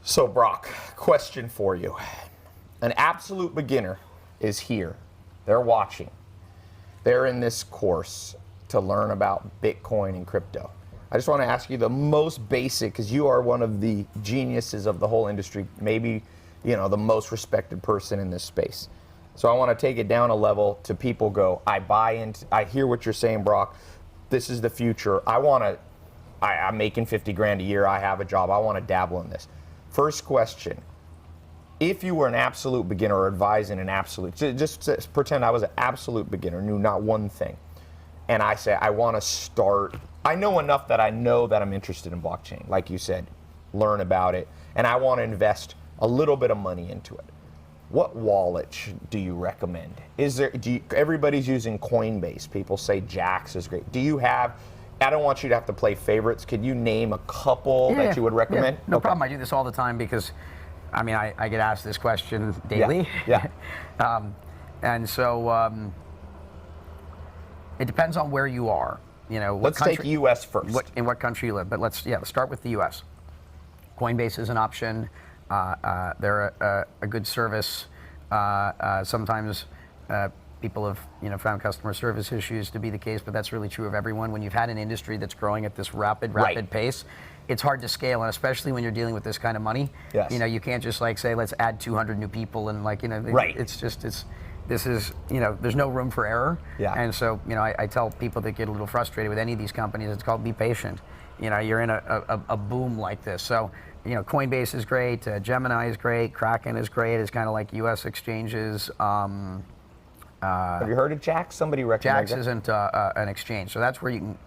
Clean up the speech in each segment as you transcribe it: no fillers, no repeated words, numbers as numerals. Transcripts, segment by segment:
So Brock, question for you. An absolute beginner is here. They're watching. They're in this course to learn about Bitcoin and crypto. I just want to ask you the most basic, because you are one of the geniuses of the whole industry, maybe, you know, the most respected person in this space. So I want to take it down a level to people go, I buy into, I hear what you're saying, Brock. This is the future. I'm making 50 grand a year. I have a job. I want to dabble in this. First question. If you were an absolute beginner or advising an absolute, just pretend I was an absolute beginner, knew not one thing. And I say, I want to start, I know enough that I know that I'm interested in blockchain. Like you said, learn about it. And I want to invest a little bit of money into it. What wallet do you recommend? Everybody's using Coinbase. People say Jax is great. Do you have, I don't want you to have to play favorites. Could you name a couple that you would recommend? Yeah, no problem. I do this all the time because, I mean, I get asked this question daily. Yeah. And so it depends on where you are. You know, let's take U.S. first. In what country you live, but let's start with the U.S. Coinbase is an option. They're a good service. Sometimes people have found customer service issues to be the case, but that's really true of everyone. When you've had an industry that's growing at this rapid pace, it's hard to scale, and especially when you're dealing with this kind of money. Yes. You know, you can't just like say, let's add 200 new people and there's no room for error. Yeah. And so, I tell people that get a little frustrated with any of these companies, it's called be patient. You're in a boom like this. So, Coinbase is great, Gemini is great, Kraken is great. It's kind of like U.S. exchanges. Have you heard of Jax? Somebody recommends Jax isn't an exchange, so that's where you can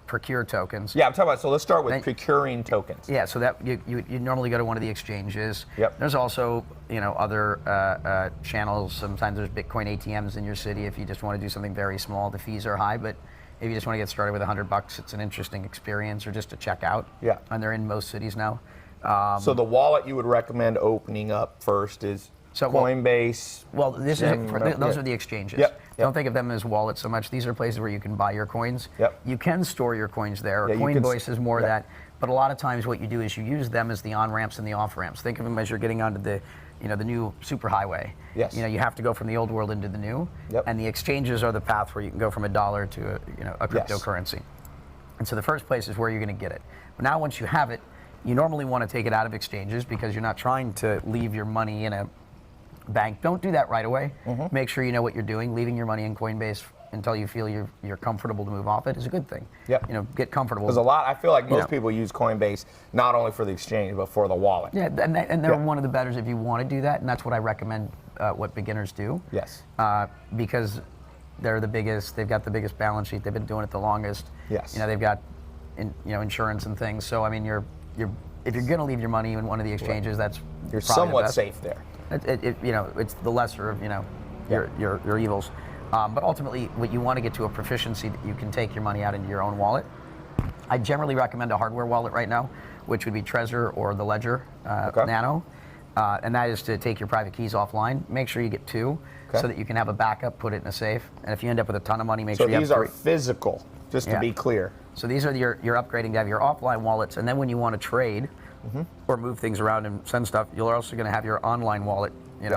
procure tokens. Yeah, I'm talking about, so let's start with procuring tokens. Yeah, so that you normally go to one of the exchanges. Yep. There's also, other channels. Sometimes there's Bitcoin ATMs in your city if you just want to do something very small. The fees are high, but if you just want to get started with $100, it's an interesting experience, or just to check out. Yeah. And they're in most cities now. So the wallet you would recommend opening up first is Coinbase. Well, those are the exchanges. Yep. Don't think of them as wallets so much. These are places where you can buy your coins. Yep. You can store your coins there. Coinbase is more that. But a lot of times what you do is you use them as the on-ramps and the off-ramps. Think of them as you're getting onto the new superhighway. Yes. You have to go from the old world into the new. Yep. And the exchanges are the path where you can go from a dollar to a cryptocurrency. And so the first place is where you're going to get it. But now once you have it, you normally want to take it out of exchanges because you're not trying to leave your money in a bank. Don't do that right away. Mm-hmm. Make sure you know what you're doing. Leaving your money in Coinbase until you feel you're comfortable to move off it is a good thing. Yep. Get comfortable. There's I feel like most people use Coinbase not only for the exchange but for the wallet. Yeah, and they're one of the betters if you want to do that, and that's what I recommend what beginners do. Yes. Because they're the biggest. They've got the biggest balance sheet. They've been doing it the longest. Yes. They've got insurance and things. So I mean, if you're going to leave your money in one of the exchanges, that's you're somewhat safe there. It's the lesser of your evils. But ultimately, what you want to get to a proficiency that you can take your money out into your own wallet. I generally recommend a hardware wallet right now, which would be Trezor or the Ledger Nano. And that is to take your private keys offline. Make sure you get two so that you can have a backup, put it in a safe. And if you end up with a ton of money, make sure you have three. So these are physical, just to be clear. So these are you're upgrading to have your offline wallets. And then when you want to trade or move things around and send stuff, you're also going to have your online wallet. You're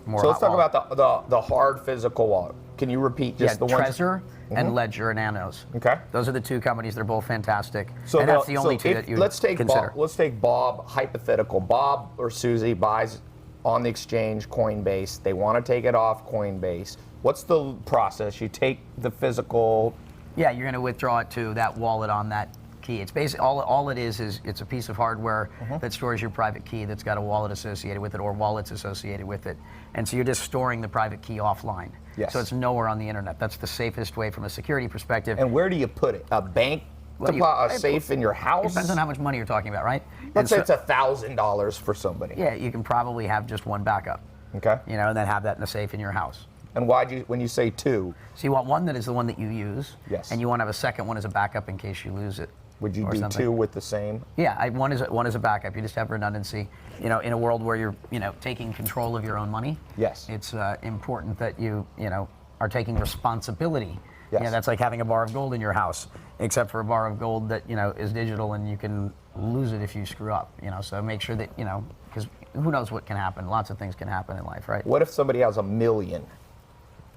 more. So let's talk about the hard physical wallet. Can you repeat just the ones? Trezor and Ledger and Nanos. Okay. Those are the two companies. They're both fantastic. So and that's the only two that you consider. Let's take Bob, hypothetical. Bob or Susie buys on the exchange Coinbase. They want to take it off Coinbase. What's the process? You take the physical. Yeah, you're going to withdraw it to that wallet on that key. It's basically all it is it's a piece of hardware that stores your private key that's got a wallet associated with it or wallets associated with it. And so you're just storing the private key offline. Yes. So it's nowhere on the internet. That's the safest way from a security perspective. And where do you put it? A bank? A safe in your house? It depends on how much money you're talking about, right? Let's say it's $1,000 for somebody. Yeah, you can probably have just one backup. Okay. And then have that in a safe in your house. And when you say two? So you want one that is the one that you use. Yes. And you want to have a second one as a backup in case you lose it. Would you do two with the same? Yeah, one is a backup. You just have redundancy. In a world where you're taking control of your own money. Yes. It's important that you are taking responsibility. Yes. That's like having a bar of gold in your house, except for a bar of gold that is digital and you can lose it if you screw up. So make sure that because who knows what can happen. Lots of things can happen in life, right? What if somebody has $1 million?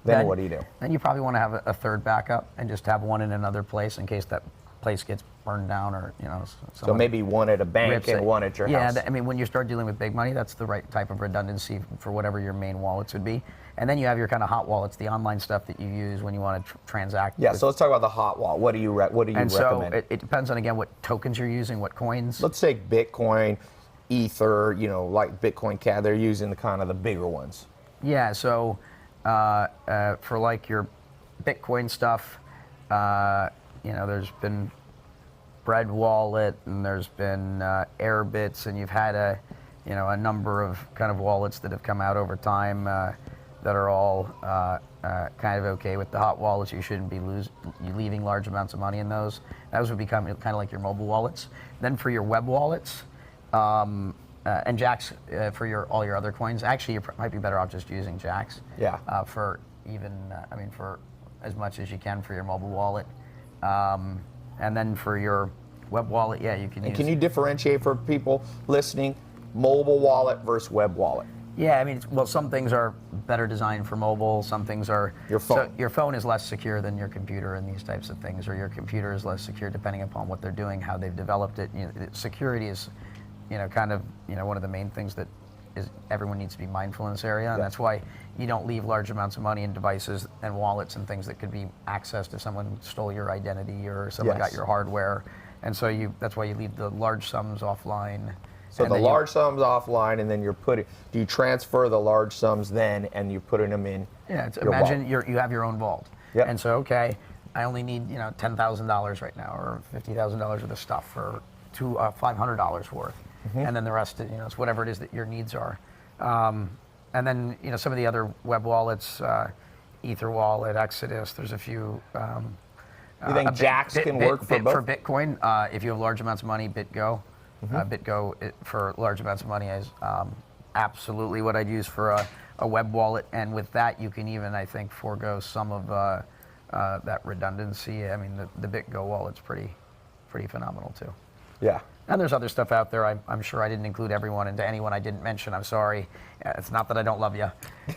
Then what do you do? Then you probably want to have a third backup and just have one in another place in case that place gets burned down or So maybe one at a bank and one at your house. Yeah, I mean, when you start dealing with big money, that's the right type of redundancy for whatever your main wallets would be. And then you have your kind of hot wallets, the online stuff that you use when you want to transact. Yeah, so let's talk about the hot wallet. What do you recommend? So it depends on, again, what tokens you're using, what coins. Let's say Bitcoin, Ether, like Bitcoin Cat, they're using the kind of the bigger ones. Yeah, so for like your Bitcoin stuff, there's been Bread Wallet and there's been Airbits, and you've had a number of kind of wallets that have come out over time that are all kind of okay with the hot wallets. You shouldn't be leaving large amounts of money in those. Those would become kind of like your mobile wallets. Then for your web wallets, and Jax for all your other coins. Actually, you might be better off just using Jax. Yeah. For as much as you can for your mobile wallet, and then for your web wallet, yeah, you can. And can you differentiate for people listening, mobile wallet versus web wallet? Yeah, I mean, some things are better designed for mobile. Some things are. Your phone. So your phone is less secure than your computer and these types of things, or your computer is less secure depending upon what they're doing, how they've developed it. Security is, kind of, one of the main things that everyone needs to be mindful in this area, and that's why you don't leave large amounts of money in devices and wallets and things that could be accessed if someone stole your identity or someone got your hardware, and so that's why you leave the large sums offline. So the large sums offline, and then do you transfer the large sums then, and you're putting them in? Yeah, imagine you have your own vault, and so okay, I only need $10,000 right now, or $50,000 worth of stuff, or $500 worth, and then the rest, it's whatever it is that your needs are, and then some of the other web wallets, Ether Wallet, Exodus. There's a few. You think Jax can work for both? For Bitcoin, if you have large amounts of money, BitGo. BitGo for large amounts of money is absolutely what I'd use for a web wallet, and with that you can even, I think, forego some of that redundancy. I mean, the BitGo wallet's pretty phenomenal too. Yeah. And there's other stuff out there. I'm sure I didn't include everyone, and to anyone I didn't mention, I'm sorry. It's not that I don't love you.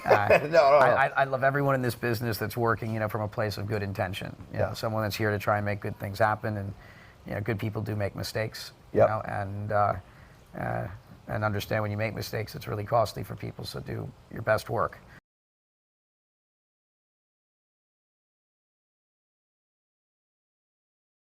No. I love everyone in this business that's working, from a place of good intention. Someone that's here to try and make good things happen, and good people do make mistakes. And understand when you make mistakes, it's really costly for people. So do your best work.